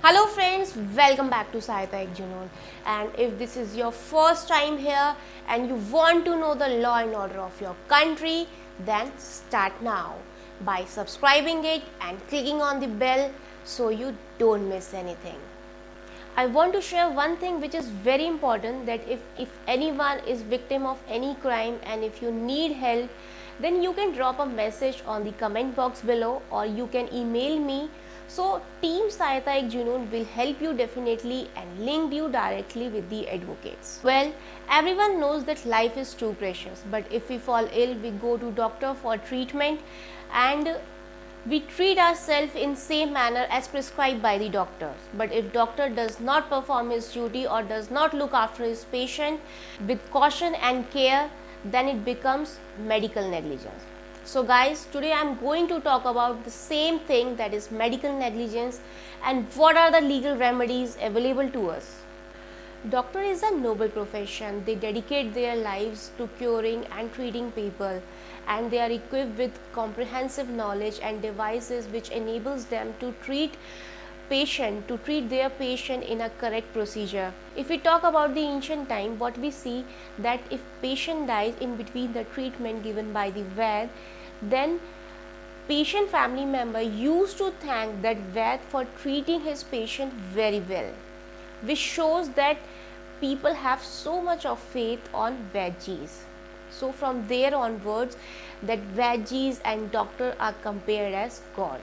Hello friends, welcome back to Junoon. And if this is your first time here and you want to know the law and order of your country, then start now by subscribing it and clicking on the bell so you don't miss anything. I want to share one thing which is very important, that if anyone is victim of any crime and if you need help, then you can drop a message on the comment box below or you can email me. So Team Sahayata Junoon will help you definitely and link you directly with the advocates. Well, everyone knows that life is too precious, but if we fall ill, we go to doctor for treatment and we treat ourselves in same manner as prescribed by the doctor. But if doctor does not perform his duty or does not look after his patient with caution and care, then it becomes medical negligence. So guys, today I am going to talk about the same thing, that is medical negligence, and what are the legal remedies available to us. Doctor is a noble profession. They dedicate their lives to curing and treating people, and they are equipped with comprehensive knowledge and devices which enables them to treat their patient in a correct procedure. If we talk about the ancient time, what we see that if patient dies in between the treatment given by the Vaid, then patient family member used to thank that Vaid for treating his patient very well, which shows that people have so much of faith on Vaidjis. So from there onwards, that Vaidjis and doctor are compared as God.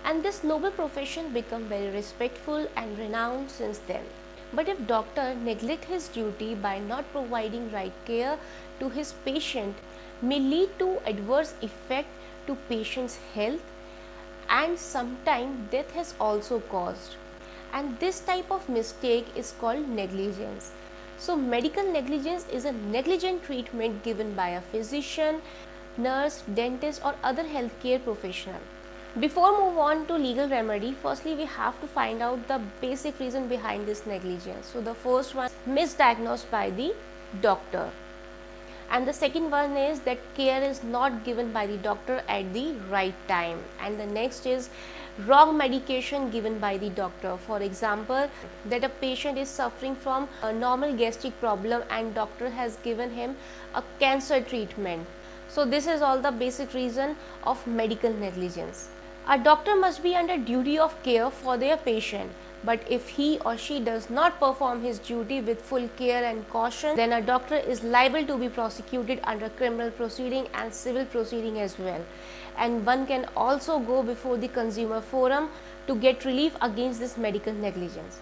And this noble profession become very respectful and renowned since then. But if doctor neglect his duty by not providing right care to his patient, may lead to adverse effect to patient's health, and sometimes death has also caused. And this type of mistake is called negligence. So medical negligence is a negligent treatment given by a physician, nurse, dentist or other healthcare professional. Before move on to legal remedy, firstly we have to find out the basic reason behind this negligence. So the first one, misdiagnosed by the doctor, and the second one is that care is not given by the doctor at the right time, and the next is wrong medication given by the doctor. For example, that a patient is suffering from a normal gastric problem and doctor has given him a cancer treatment. So this is all the basic reason of medical negligence. A doctor must be under duty of care for their patient, but if he or she does not perform his duty with full care and caution, then a doctor is liable to be prosecuted under criminal proceeding and civil proceeding as well. And one can also go before the consumer forum to get relief against this medical negligence.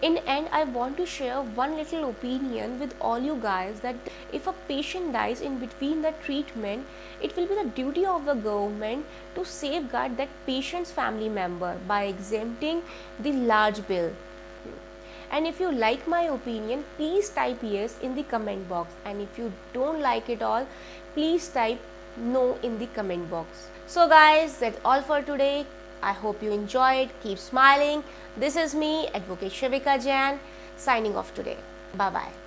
In end, I want to share one little opinion with all you guys, that if a patient dies in between the treatment, it will be the duty of the government to safeguard that patient's family member by exempting the large bill. And if you like my opinion, please type yes in the comment box, and if you don't like it all, please type no in the comment box. So guys, that's all for today. I hope you enjoyed. Keep smiling. This is me, Advocate Shivika Jain, signing off today. Bye bye.